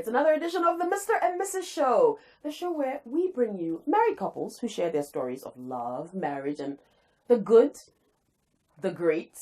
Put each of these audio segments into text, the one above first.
It's another edition of the Mr. and Mrs. Show, the show where we bring you married couples who share their stories of love, marriage, and the good, the great,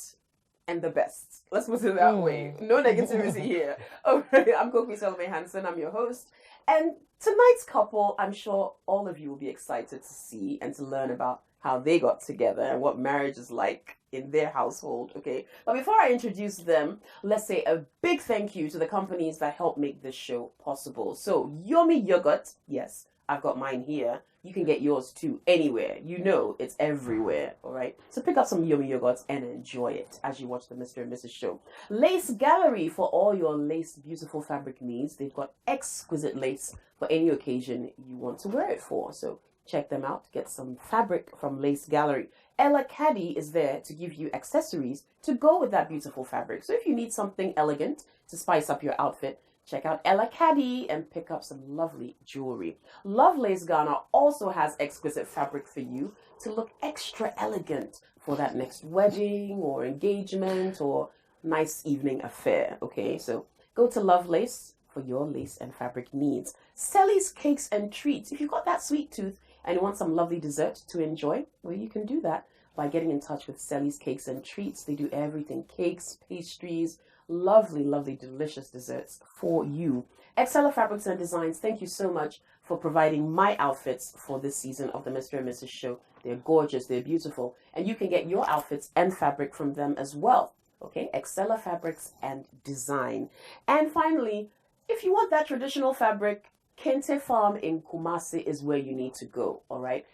and the best. Let's put it that way. No negativity here. Okay, I'm Kofi Selme Hansen. I'm your host. And tonight's couple, I'm sure all of you will be excited to see and to learn about how they got together and what marriage is like in their household, okay? But before I introduce them, let's say a big thank you to the companies that help make this show possible. So, Yomi Yogurt, yes, I've got mine here. You can get yours too anywhere. You know it's everywhere, all right? So pick up some Yomi Yogurts and enjoy it as you watch the Mr. and Mrs. Show. Lace Gallery for all your lace beautiful fabric needs. They've got exquisite lace for any occasion you want to wear it for. So check them out. Get some fabric from Lace Gallery. Ella Caddy is there to give you accessories to go with that beautiful fabric. So if you need something elegant to spice up your outfit, check out Ella Caddy and pick up some lovely jewelry. Lovelace Ghana also has exquisite fabric for you to look extra elegant for that next wedding or engagement or nice evening affair. Okay, so go to Lovelace for your lace and fabric needs. Sally's Cakes and Treats. If you've got that sweet tooth and you want some lovely dessert to enjoy, well, you can do that by getting in touch with Sally's Cakes and Treats. They do everything, cakes, pastries, lovely, lovely, delicious desserts for you. Excella Fabrics and Designs, thank you so much for providing my outfits for this season of the Mr. and Mrs. Show. They're gorgeous, they're beautiful, and you can get your outfits and fabric from them as well. Okay, Excella Fabrics and Design. And finally, if you want that traditional fabric, Kente Farm in Kumasi is where you need to go, all right?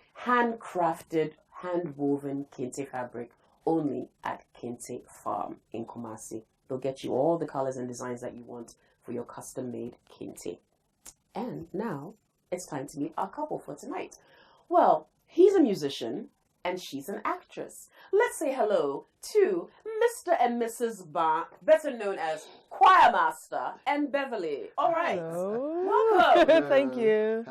Handcrafted, hand-woven Kente fabric only at Kente Farm in Kumasi. They'll get you all the colors and designs that you want for your custom-made Kente. And now, it's time to meet our couple for tonight. Well, he's a musician and she's an actress. Let's say hello to Mr. and Mrs. Baah, better known as Choir Master and Beverly. All right. Hello. Welcome. Thank you.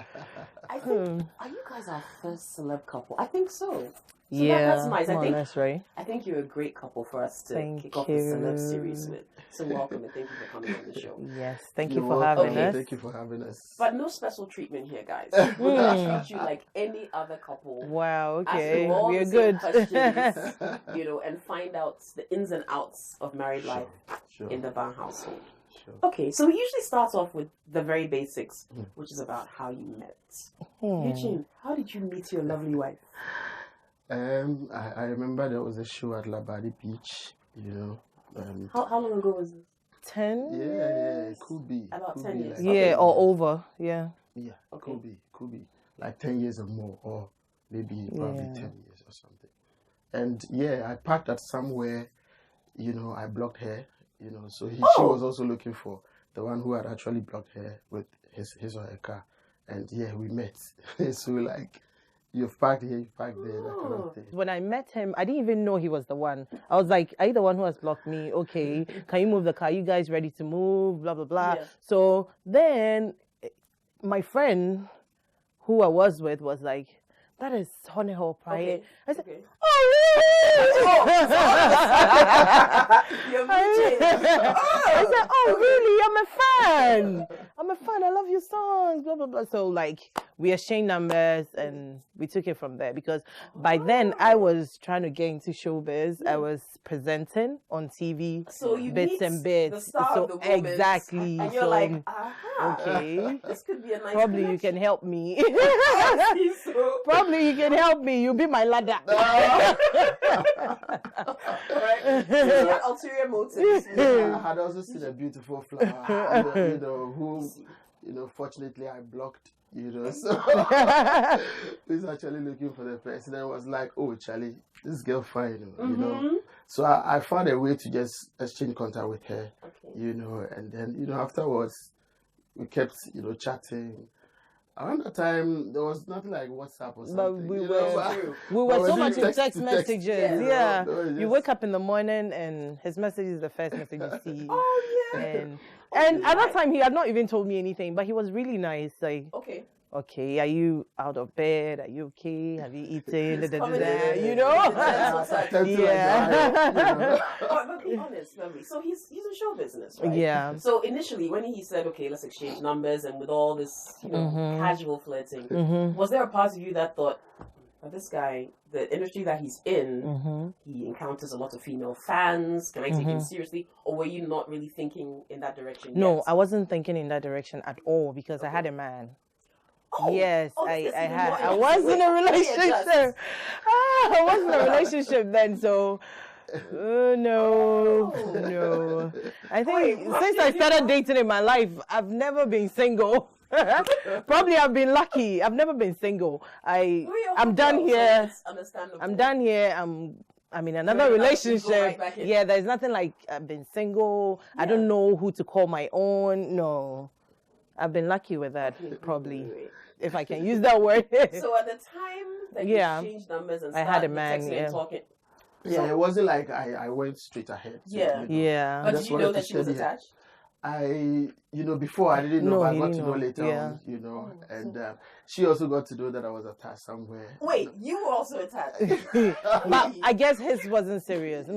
I think, are you guys our first celeb couple? I think so. So Yeah, that's nice. that's right. I think you're a great couple for us to Thank kick off the you. celeb series with. So welcome and thank you for coming on the show. Yes, thank you You're for welcome. having us. Thank you for having us. But no special treatment here, guys. We're gonna treat you like any other couple. Wow, Ask okay, you all we are the same good. questions, you know, and find out the ins and outs of married life Sure. in the Baah household. Sure. Okay, so we usually start off with the very basics, which is about how you met. Eugene, how did you meet your lovely wife? I remember there was a show at Labadi Beach, you know. How long ago was this? 10? Yeah, it could be. About could 10 be years. like- Yeah, or over, yeah. Yeah, Okay. could be. Like 10 years or more, or maybe probably Yeah. 10 years or something. And yeah, I parked at somewhere, you know, I blocked her, you know, so she was also looking for the one who had actually blocked her with his or her car. And yeah, we met. So like, you've parked here, you've parked there, that kind of thing. When I met him, I didn't even know he was the one. I was like, are you the one who has blocked me? Okay, can you move the car? You guys ready to move? Blah, blah, blah. Yeah. So then my friend who I was with was like, that is Honey Hall Pride. Okay. I said, Okay. oh, really? You're bitching. I said, oh, really? I'm a fan. I love your songs, blah, blah, blah. So, like, we exchanged numbers and we took it from there because by then I was trying to get into showbiz. I was presenting on TV, So you bits meet and bits. the star So of the moment, exactly. and you're So, like, aha, okay. this could be a nice Probably you connection. can help me. I see, so. Probably you can help me. You'll be my ladder. Alright. So you had ulterior motives. I had also seen a beautiful flower, you know, who, you know, fortunately I blocked, you know, so he's actually looking for the person. And I was like, oh, Charlie, this girl fine, you know. So I found a way to just exchange contact with her, you know, and then, you know, afterwards we kept, you know, chatting. Around that time, there was nothing like WhatsApp or something. But we you were, know, we were but so we much in text text to text, messages. yeah. Yeah. No, You just- wake up in the morning and his message is the first message you see. Oh, yeah. And at that time, he had not even told me anything, but he was really nice. Like, Okay. Okay, are you out of bed? Are you okay? Have you eaten? It's coming in. You know? Yeah. But be honest, Memory. So he's in show business, right? Yeah. So initially, when he said, "Okay, let's exchange numbers," and with all this, casual flirting, was there a part of you that thought, oh, "This guy, the industry that he's in, he encounters a lot of female fans. Can I take him seriously?" Or were you not really thinking in that direction? No, yet? I wasn't thinking in that direction at all because I had a man. Oh, Yes, this is I even had. more I was in a interesting. relationship. I was in a relationship then, so no. I think since I started dating in my life, I've never been single. Probably I've been lucky. I've never been single. I'm done here. It's understandable. I'm done here. I'm in another relationship. Right Yeah, there's nothing like I've been single. I don't know who to call my own. No. I've been lucky with that, probably, if I can use that word. So at the time that you exchanged numbers and started I had a man, texting and talking. So it wasn't like I went straight ahead. So, Yeah. But just did you know wanted that to she was study it. attached? Before I didn't know, No, but I he got to didn't know know. later Yeah. on, and she also got to know that I was attached somewhere. Wait, you were also attached. But I guess his wasn't serious.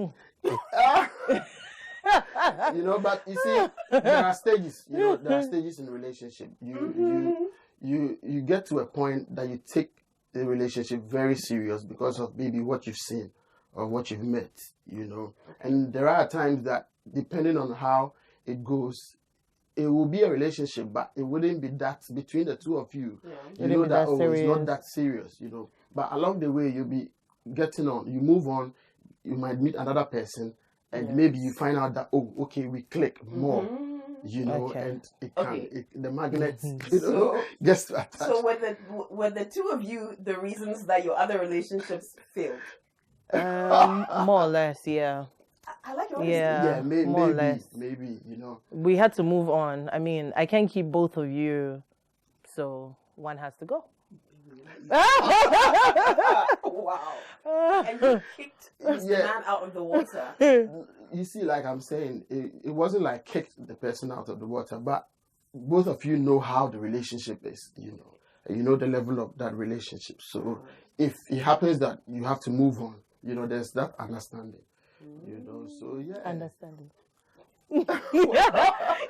But you see, there are stages. There are stages in a relationship. You get to a point that you take the relationship very serious because of maybe what you've seen or what you've met. And there are times that depending on how it goes, it will be a relationship, but it wouldn't be that between the two of you. Yeah. You know that that it's not serious. that serious. But along the way, you'll be getting on. You move on. You might meet another person. And maybe you find out that, okay, we click more, Okay. and it can, the magnet, So- gets to attach. So were the two of you the reasons that your other relationships failed? More or less, yeah. I like your honesty. Yeah, maybe, more or less. maybe, We had to move on. I mean, I can't keep both of you, so one has to go. Wow. And you kicked this man out of the water. You see, like I'm saying, it wasn't like kicked the person out of the water, but both of you know how the relationship is, and you know the level of that relationship. So if it happens that you have to move on, there's that understanding, so yeah. Understanding.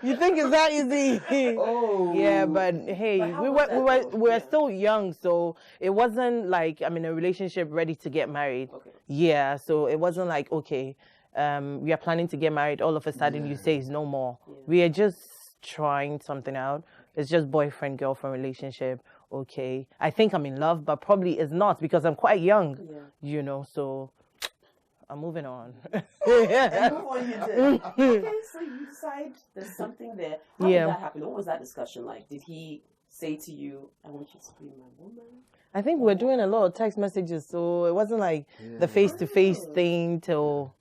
You think it's that easy? Oh. Yeah, but hey, But how we was were that though? we were Yeah. still young, so it wasn't like I'm in a relationship ready to get married. Okay. Yeah, so it wasn't like okay, we are planning to get married. All of a sudden, you say it's no more. Yeah. We are just trying something out. It's just boyfriend girlfriend relationship. Okay, I think I'm in love, but probably it's not because I'm quite young. Yeah. So I'm moving on. And move on, you did. Okay, so you decide there's something there. How did that happen? What was that discussion like? Did he say to you, "I want you to be my woman"? I think we're doing a lot of text messages, so it wasn't like the face-to-face thing till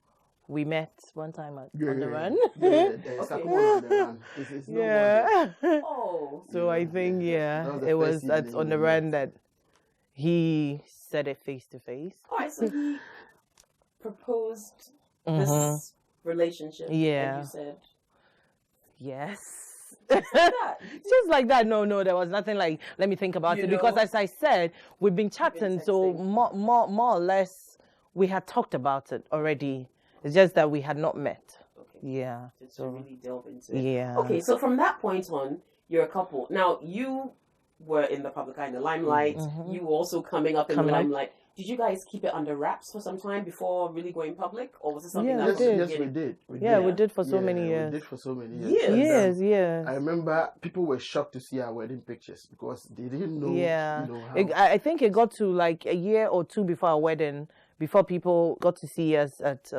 we met one time on the run. The second one on the run. It's no more there. Oh. So I think That was the it was first at evening on the we run met. that he said it face-to-face. All right, so he proposed this relationship. Yeah. And you said, Yes. that. Just like that. No, there was nothing like, let me think about You it. Because know? as I said, we've been chatting, so texting. more or less, we had talked about it already. It's just that we had not met. Okay. Yeah. To really delve into it. Yeah. Okay, so from that point on, you're a couple. Now, you were in the public eye, in the limelight. You were also coming up in the Coming up. limelight. Did you guys keep it under wraps for some time before really going public? Or was it something Yeah, that we was did. Yes, we did. Yeah, we did for so Yeah, many We years. did for so many years. Years? And, Yes, yes. I remember people were shocked to see our wedding pictures because they didn't know. Yeah, how. I think it got to like a year or two before our wedding, before people got to see us at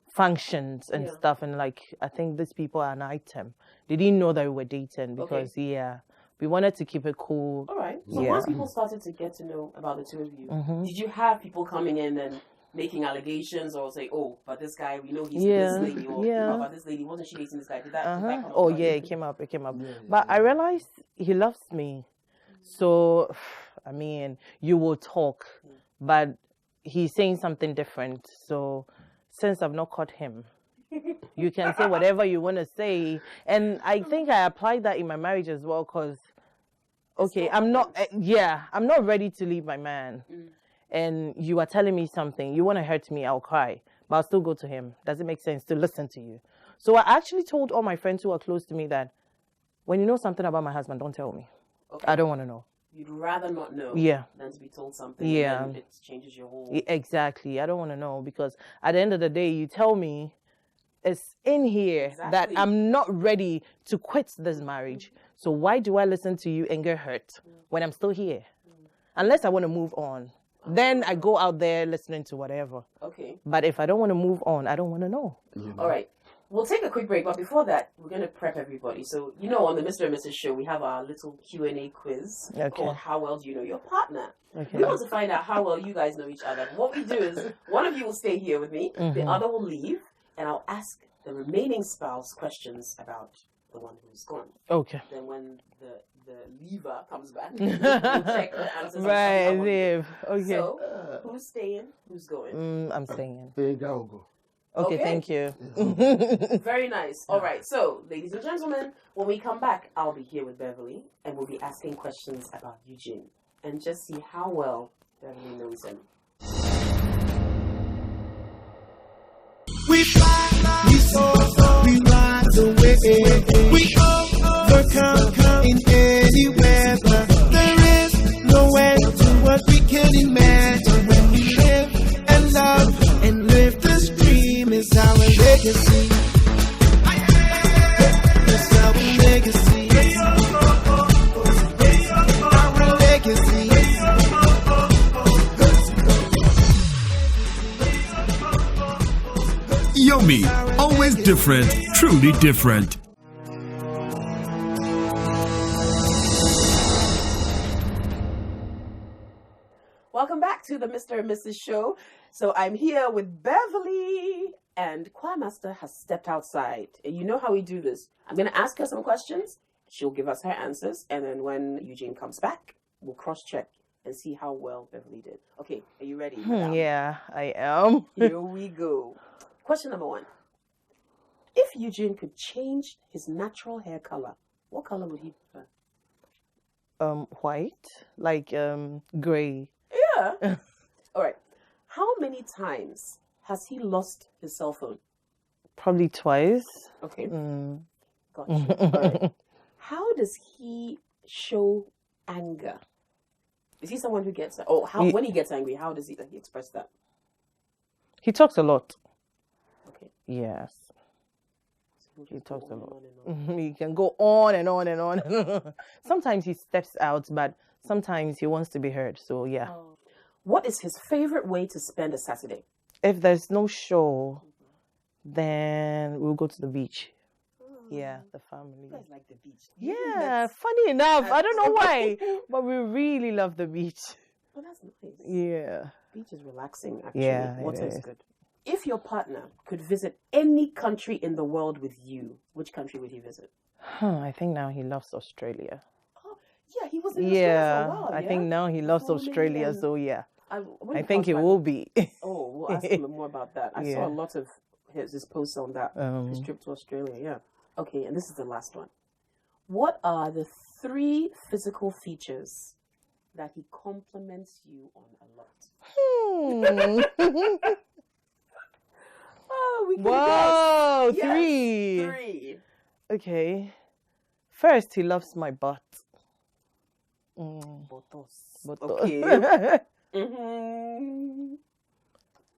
functions and stuff. And like, I think these people are an item. They didn't know that we were dating because, we wanted to keep it cool. All right. So Yeah. once people started to get to know about the two of you, did you have people coming in and making allegations or say, "Oh, but this guy, we know he's with this lady," or "Oh, but this lady, wasn't she dating this guy?" Did that come up? Oh yeah, it came up. But I realized he loves me. So, I mean, you will talk, but he's saying something different. So, since I've not caught him, you can say whatever you want to say. And I think I applied that in my marriage as well, because okay, I'm not ready to leave my man. And you are telling me something, you want to hurt me, I'll cry, but I'll still go to him. Does it make sense to listen to you? So I actually told all my friends who are close to me that when you know something about my husband, don't tell me. Okay. I don't want to know. You'd rather not know than to be told something and it changes your whole... Exactly. I don't want to know, because at the end of the day, you tell me it's in here that I'm not ready to quit this marriage. So why do I listen to you and get hurt when I'm still here? Unless I want to move on. Then I go out there listening to whatever. Okay. But if I don't want to move on, I don't want to know. All right. We'll take a quick break, but before that, we're going to prep everybody. So, on the Mr. and Mrs. show, we have our little Q&A quiz called How Well Do You Know Your Partner? Okay. We want to find out how well you guys know each other. What we do is, one of you will stay here with me, the other will leave, and I'll ask the remaining spouse questions about the one who's gone. Okay. Then when the leaver comes back, we'll check the answers. Right, leave. Okay. So, who's staying? Who's going? I'm staying. Go. Okay, thank you. Very nice. All right. So, ladies and gentlemen, when we come back, I'll be here with Beverly, and we'll be asking questions about Eugene, and just see how well Beverly knows him. We fly, we soar, we rise away. We overcome in any weather. There is no end to what we can imagine when we live and love and live this dream is our legacy. It's our legacy. Our legacy. Yummy, always different, truly different. Welcome back to the Mr. and Mrs. show. So I'm here with Beverly, and Choir Master has stepped outside. And you know how we do this. I'm going to ask her some questions. She'll give us her answers. And then when Eugene comes back, we'll cross-check and see how well Beverly did. Okay, are you ready? Yeah, I am. Here we go. Question number 1. If Eugene could change his natural hair color, what color would he prefer? White, like gray. Yeah. All right. How many times has he lost his cell phone? Probably twice. Okay. Gotcha. All right. How does he show anger? Is he someone who gets... when he gets angry, how does he express that? He talks a lot. Okay. Yes. So he talks a lot. He can go on and on and on. Sometimes he steps out, but sometimes he wants to be heard. So, yeah. What is his favorite way to spend a Saturday? If there's no show, then we'll go to the beach. Yeah, the family. You guys like the beach. Yeah, funny enough. I don't know why, but we really love the beach. Oh, that's nice. Yeah. Beach is relaxing, actually. Yeah, Water is good. If your partner could visit any country in the world with you, which country would he visit? I think now he loves Australia. Oh, yeah, he was in Australia for a while, I think now he loves Australia, so yeah. I think he back, will be. We'll ask him more about that. I saw a lot of his posts on that, his trip to Australia, yeah. Okay, and this is the last one. What are the 3 physical features that he compliments you on a lot? We can Whoa, guess. 3. Yes, 3. Okay. First, he loves my butt. Botos. Okay.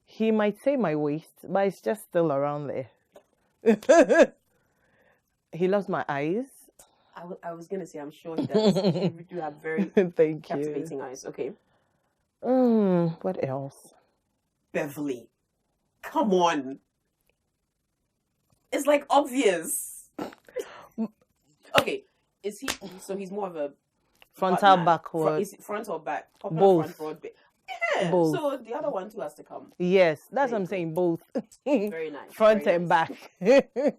He might say my waist, but it's just still around there. He loves my eyes. I was going to say, I'm sure he does. You do have very captivating eyes. Okay. What else? Beverly. Come on. It's like obvious. Okay. Is he, so he's more of a frontal, backward? Is it front or back? Top Both. Front, broad, back. Yeah. Both. So the other one too has to come. Yes, that's what I'm saying. Both. Very nice. Front very and nice. back.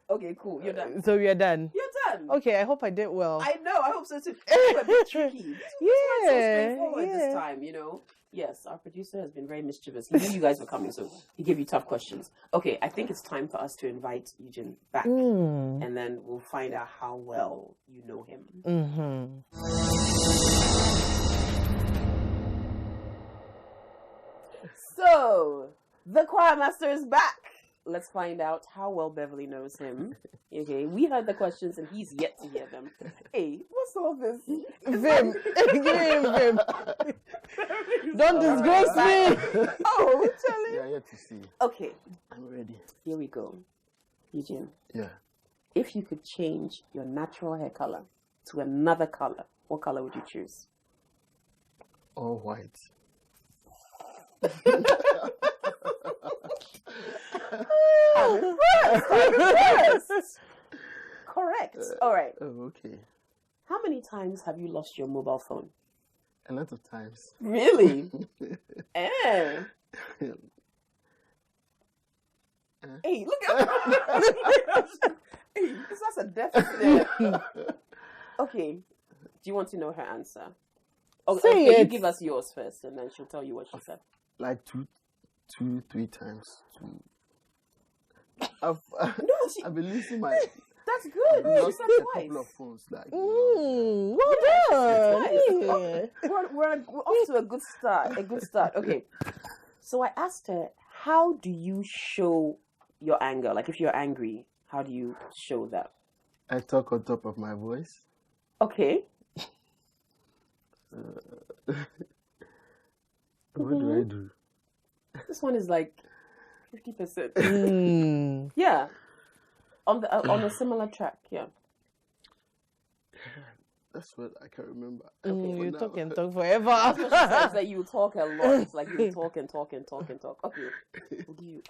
Okay, cool. You're done. So we are done. You're done. Okay, I hope I did well. I know. I hope so too. You were a bit tricky. This was so straightforward yeah. this time, you know. Yes, our producer has been very mischievous. He knew you guys were coming, so he gave you tough questions. Okay, I think it's time for us to invite Eugene back, and then we'll find out how well you know him. So, the choir master is back. Let's find out how well Beverly knows him. Okay, we heard the questions and he's yet to hear them. Hey, what's all this? Vim. Give him Vim. Don't disgrace me. Oh, Charlie. Yeah, yet to see. Okay, I'm ready. here we go. Eugene, Yeah. if you could change your natural hair color to another color, what color would you choose? All white. Yes. Correct. All right. Oh, okay. How many times have you lost your mobile phone? A lot of times. Really? Eh. Hey, look at Hey, that's a deficit. Okay. Do you want to know her answer? Oh, Say okay, you it. give us yours first, and then she'll tell you what she said. Like 3 times. No, I've been losing my. that's good. She Lost said a twice. couple of phones. Like. Well done. Twice. We're off to a good start. A good start. Okay. So I asked her, how do you show your anger? Like, if you're angry, how do you show that? I talk on top of my voice. Okay. What do I do? This one is like 50%. Yeah. On a similar track, yeah. That's what I can remember. You now. talk and talk forever. That's what she says, that you talk a lot. It's like you talk and talk and talk and talk. Okay. We'll give you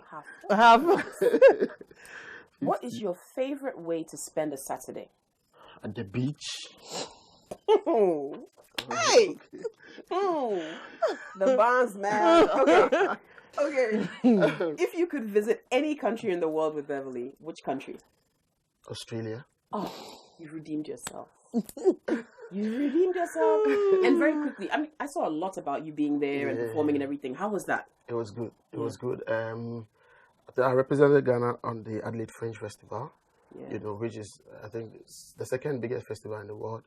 half. What is your favorite way to spend a Saturday? At the beach. Hey! The bonds, man. Okay. Okay. If you could visit any country in the world with Beverly, which country? Australia. Oh, you've redeemed yourself. You redeemed yourself. And very quickly, I mean, I saw a lot about you being there and performing and everything. How was that? It was good. It was good. I represented Ghana on the Adelaide Fringe Festival, Yeah. Which is, I think, it's the second biggest festival in the world.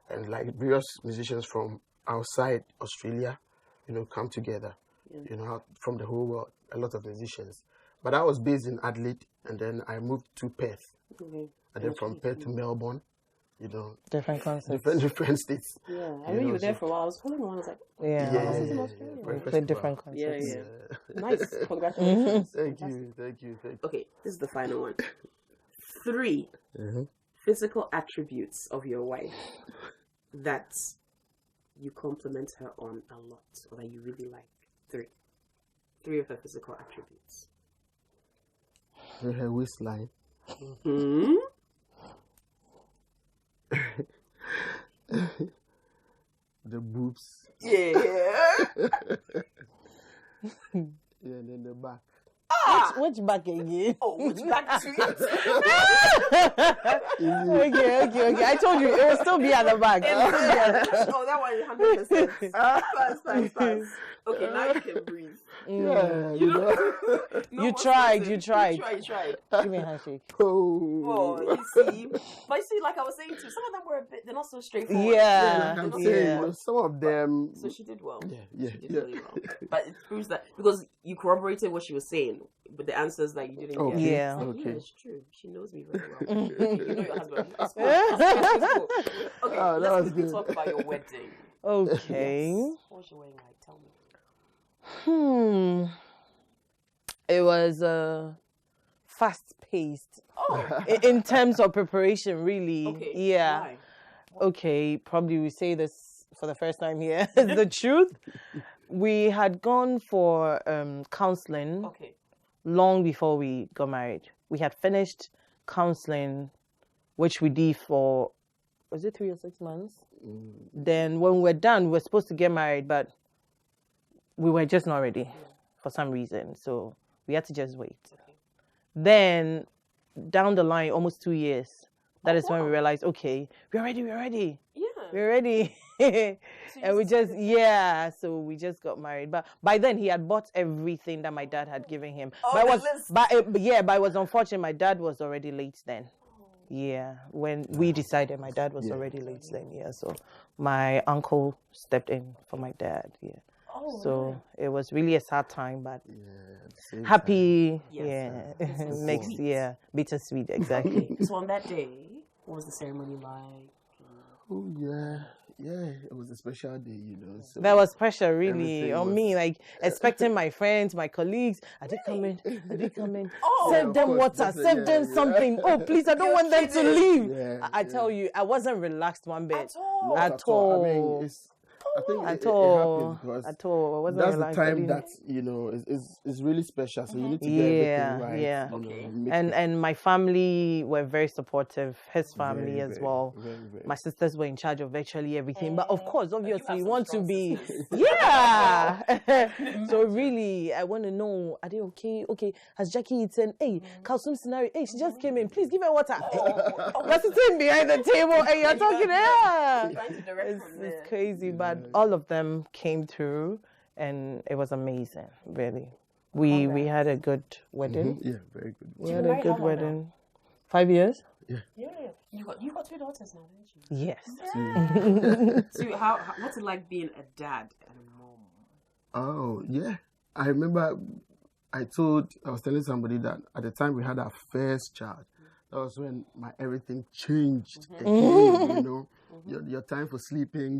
And like various musicians from outside Australia, come together, from the whole world, a lot of musicians. But I was based in Adelaide, and then I moved to Perth. Okay. And then from Perth to Melbourne, Different concepts. different states. Yeah, I know you were there for a while. I was following around. I was like, Yeah. For a Play festival. different concepts. yeah. Nice. Congratulations. Thank you. Okay, this is the final one. 3 physical attributes of your wife that you compliment her on a lot, or that you really like. 3 of her physical attributes. Her waistline. Hmm. The boobs. Yeah. Yeah, and then the back. Which back again? Oh, which back to it? Okay. I told you it will still be at the back. Oh, that one 100%. Pass. Okay, now you can breathe. Yeah, No You more tried. sneezing. You tried. You tried. Give me a handshake. Oh, you see. But you see, like I was saying too, some of them were they're not so straightforward. Yeah. I'm Yeah. saying, some of them. So she did well. Yeah. She did really well. But it proves that, because you corroborated what she was saying, but the answers that you didn't get. Yeah. It's like, Okay. yeah, it's true. She knows me very well. You know your husband. It's cool. It's cool. Okay, Oh, that let's was quickly good. talk about your wedding. Okay. Yes. What was your wedding like? Tell me. It was fast-paced Oh, in terms of preparation, really. okay. Yeah. Why? Okay, probably we say this for the first time here. The truth. We had gone for counseling Okay. long before we got married. We had finished counseling, which we did for, was it 3 or 6 months? Then when we were done, we were supposed to get married, but we were just not ready for some reason. So we had to just wait. Okay. Then down the line, almost 2 years, that is when we wow. realized, okay, we're ready. Yeah. We're ready. And we just, so we just got married. But by then he had bought everything that my dad had given him. But it was unfortunate. My dad was already late then. Yeah, when we decided, my dad was already late then. Yeah, so my uncle stepped in for my dad. Yeah. So it was really a sad time, but happy. Makes bittersweet. Exactly. So on that day, what was the ceremony like? Oh it was a special day, you know. So there was pressure really on me, like expecting my friends, my colleagues. Are they coming? Serve them water, serve them something. Oh, please, I don't want them to leave. I tell you, I wasn't relaxed one bit at all. I mean, I think it happened because at all. It wasn't that's the relaxed. time that, you know, is really special. So you need to get everything right. Yeah. You know, and my family were very supportive. His family as well. Very. My sisters were in charge of virtually everything. But of course, obviously, you want to be. So really, I want to know, are they okay? Okay, has Jackie eaten? Hey, Kalsum scenario. Hey, she just came in. Please give her water. You're sitting behind the table and you're talking. It's crazy, but all of them came through, and it was amazing. Really, we had a good wedding. Yeah, very good. We had a good wedding. 5 years. Yeah. You got 2 daughters now, didn't you? Yes. So what's it like being a dad and a mom? Oh yeah, I remember. I was telling somebody that at the time we had our first child, that was when my everything changed again. You know. Your time for sleeping,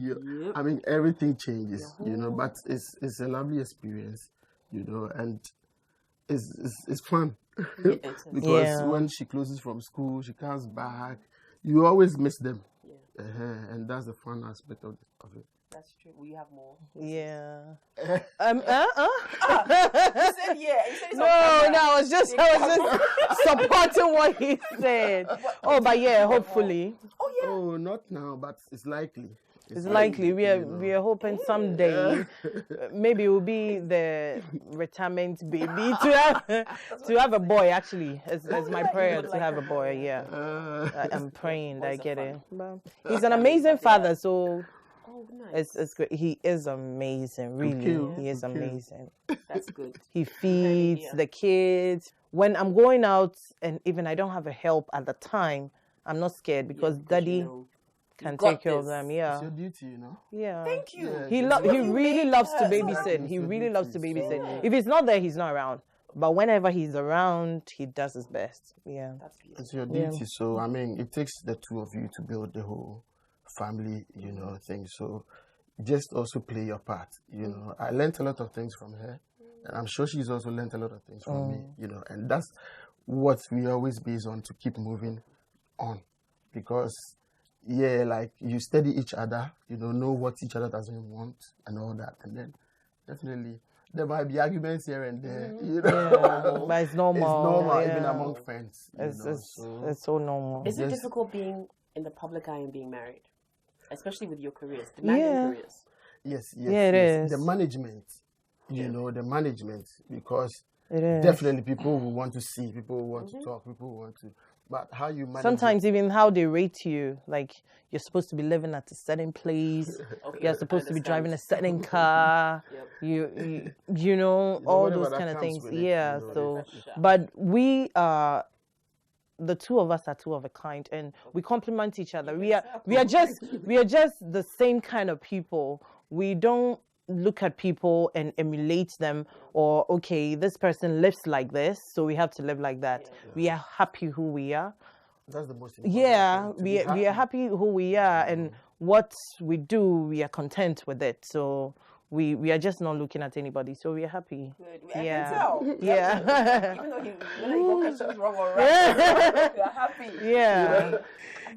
I mean, everything changes, you know, but it's a lovely experience, you know, and it's fun. Because when she closes from school, she comes back, you always miss them. And that's the fun aspect of it. That's true. Will you have more? Yeah. You said yeah. You said no, I was just supporting what he said. But yeah, hopefully. Oh, not now, but it's likely. It's likely. We are hoping someday maybe it will be the retirement baby to have a boy. Actually, it's my prayer to have a boy. Yeah, I'm praying that I get it. But he's an amazing father, so. Oh, nice. It's great. He is amazing, really. He is amazing. That's good. He feeds the kids. When I'm going out and even I don't have a help at the time, I'm not scared because Daddy can take care of them. Yeah. It's your duty, you know. Yeah. Thank you. He really loves to babysit. He really loves to babysit. If he's not there, he's not around. But whenever he's around, he does his best. Yeah. It's your duty. So I mean, it takes the two of you to build the whole family, you know, thing. So just also play your part, you know. I learned a lot of things from her, and I'm sure she's also learned a lot of things from me, you know, and that's what we always base on to keep moving on, because like you study each other, you know what each other doesn't want and all that, and then definitely there might be arguments here and there, you know. But it's normal. It's normal, even among friends. It's so normal. Is it difficult being in the public eye and being married? Especially with your careers, demanding careers. Yes. It is. The management, you know, because definitely people who want to see, people who want to talk, people who want to, but how you manage sometimes even how they rate you, like you're supposed to be living at a certain place, you're supposed to be driving a certain car, you know, all those kind of things. But we are. The two of us are two of a kind, and we complement each other. We are just the same kind of people. We don't look at people and emulate them, or okay, this person lives like this, so we have to live like that. We are happy who we are. That's the most important thing, we are happy who we are, and what we do, we are content with it. So. We are just not looking at anybody, so we are happy. Good. I can tell. Yeah. Even though you got questions wrong or right, we are happy. Yeah.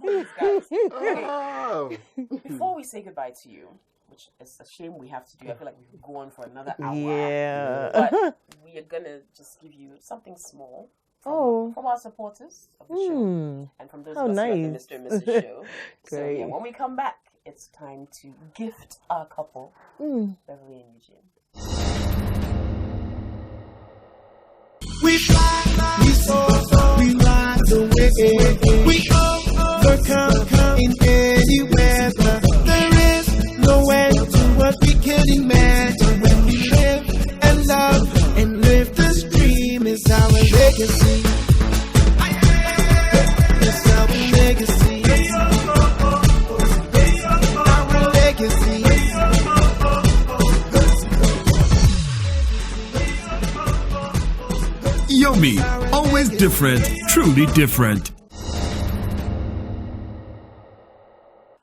Okay. Before we say goodbye to you, which is a shame we have to do, I feel like we could go on for another hour. Yeah. But we are gonna just give you something small. From our supporters of the show, and from those of us who are the Mr. and Mrs. show. So when we come back, it's time to gift our couple, Beverly and Eugene. We fly, we soar, we rise away. We overcome in any weather. There is different, truly different.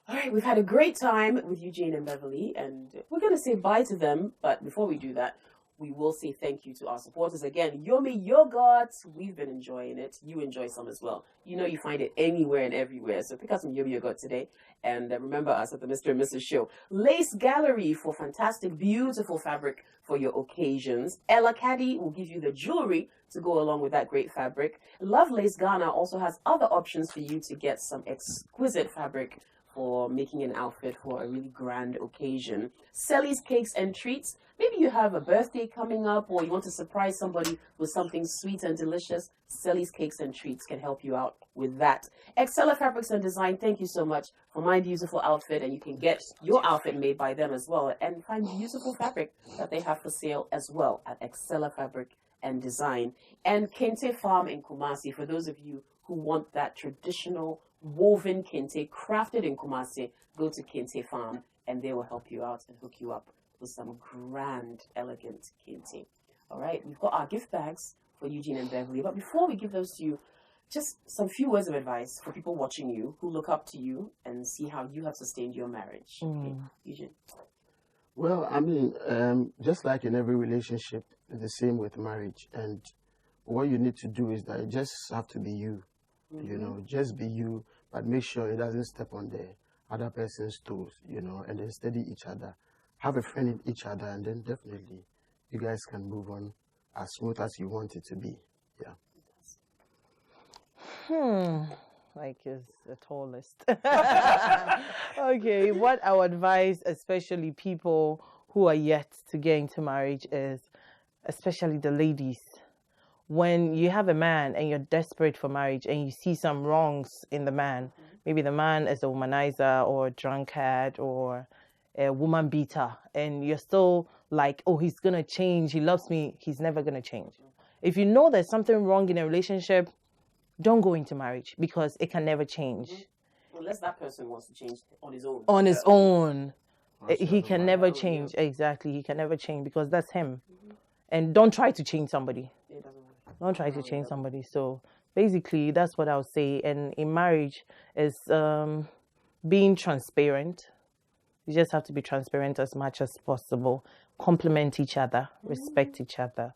All right, we've had a great time with Eugene and Beverly, and we're going to say bye to them. But before we do that, we will say thank you to our supporters. Again, Yomi Yogurt, we've been enjoying it. You enjoy some as well. You know you find it anywhere and everywhere. So pick up some Yomi Yogurt today. And remember us at the Mr. and Mrs. Show. Lace Gallery for fantastic, beautiful fabric for your occasions. Ella Caddy will give you the jewelry to go along with that great fabric. Love Lace Ghana also has other options for you to get some exquisite fabric for making an outfit for a really grand occasion. Sally's Cakes and Treats. Maybe you have a birthday coming up or you want to surprise somebody with something sweet and delicious. Sally's Cakes and Treats can help you out with that. Excella Fabrics and Design, thank you so much for my beautiful outfit. And you can get your outfit made by them as well and find beautiful fabric that they have for sale as well at Excella Fabric and Design. And Kente Farm in Kumasi, for those of you who want that traditional woven kente crafted in Kumasi, go to Kente Farm and they will help you out and hook you up with some grand, elegant kente. All right, we've got our gift bags for Eugene and Beverly. But before we give those to you, just some few words of advice for people watching you who look up to you and see how you have sustained your marriage. Okay, Eugene. Well, I mean, just like in every relationship, it's the same with marriage. And what you need to do is that you just have to be you. You know, just be you, but make sure it doesn't step on the other person's toes, you know, and then steady each other. Have a friend in each other, and then definitely you guys can move on as smooth as you want it to be. Yeah. Like is a tall list. Okay, what I would advise, especially people who are yet to get into marriage, is especially the ladies. When you have a man and you're desperate for marriage and you see some wrongs in the man, maybe the man is a womanizer or a drunkard or a woman beater, and you're still like, oh, he's going to change, he loves me, he's never going to change. If you know there's something wrong in a relationship, don't go into marriage because it can never change. Unless that person wants to change on his own. On his own. He can never change. Exactly. He can never change because that's him. And don't try to change somebody. Don't try to change somebody. So basically, that's what I would say. And in marriage is being transparent. You just have to be transparent as much as possible. Compliment each other. Respect each other.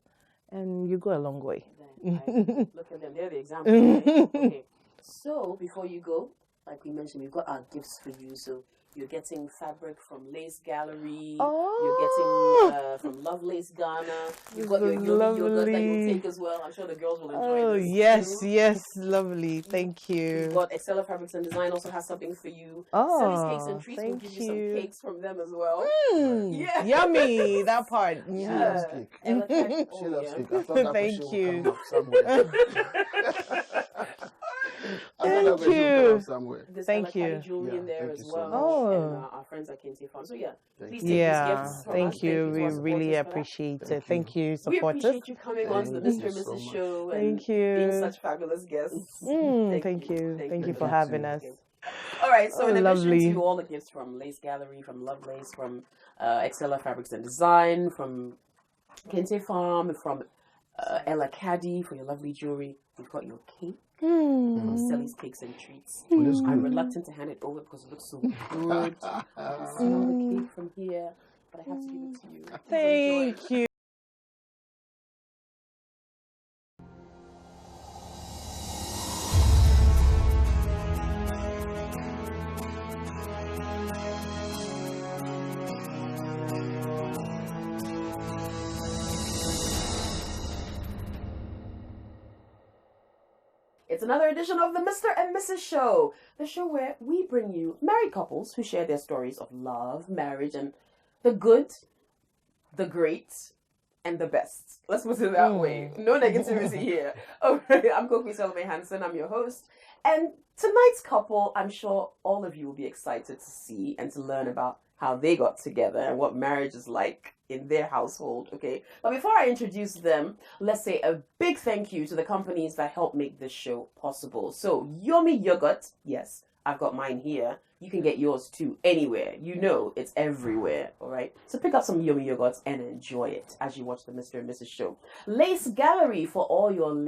And you go a long way. Look at them. They're the example. Right? Okay. So before you go, like we mentioned, we've got our gifts for you. So you're getting fabric from Lace Gallery. You're getting from Love Lace Ghana. You've got your yogurt that you'll take as well. I'm sure the girls will enjoy this. Yes, too. yes, lovely. Thank you. You've got Excella Fabrics and Design also has something for you. Sally's Cakes and Treats will give you some cakes from them as well. Yeah. Yummy, that part. She loves cake. She loves cake. I thought that Thank question you. would come up somewhere. Thank you. There's Thank Ella you. Caddy jewelry in there as so well. much. And our friends at Kente Farm. So yeah, please take Yeah, these gifts from thank us. you. We to our really supporters for that. appreciate it. Thank you, We supporters. appreciate you coming on to the Thank Mr. and you so Mrs. much. Show and Thank you. being such fabulous guests. Thank you. Thank you for having us. All right, so in addition lovely. to all the gifts from Lace Gallery, from Love Lace, from Excella Fabrics and Design, from Kente Farm, from Ella Caddy for your lovely jewelry, we've got your cake. From Sally's Cakes and Treats. I'm reluctant to hand it over because it looks so good. I can smell the cake from here, but I have to give it to you. Please enjoy. Thank you. It's another edition of the Mr. and Mrs. Show, the show where we bring you married couples who share their stories of love, marriage, and the good, the great, and the best. Let's put it that way. No negativity here. Okay, I'm Koki Selme Hansen. I'm your host. And tonight's couple, I'm sure all of you will be excited to see and to learn about how they got together and what marriage is like in their household, okay? But before I introduce them, let's say a big thank you to the companies that help make this show possible. So, Yomi Yogurt, yes, I've got mine here. You can get yours too anywhere. You know it's everywhere, all right? So pick up some Yomi Yogurts and enjoy it as you watch the Mr. and Mrs. Show. Lace Gallery for all your lace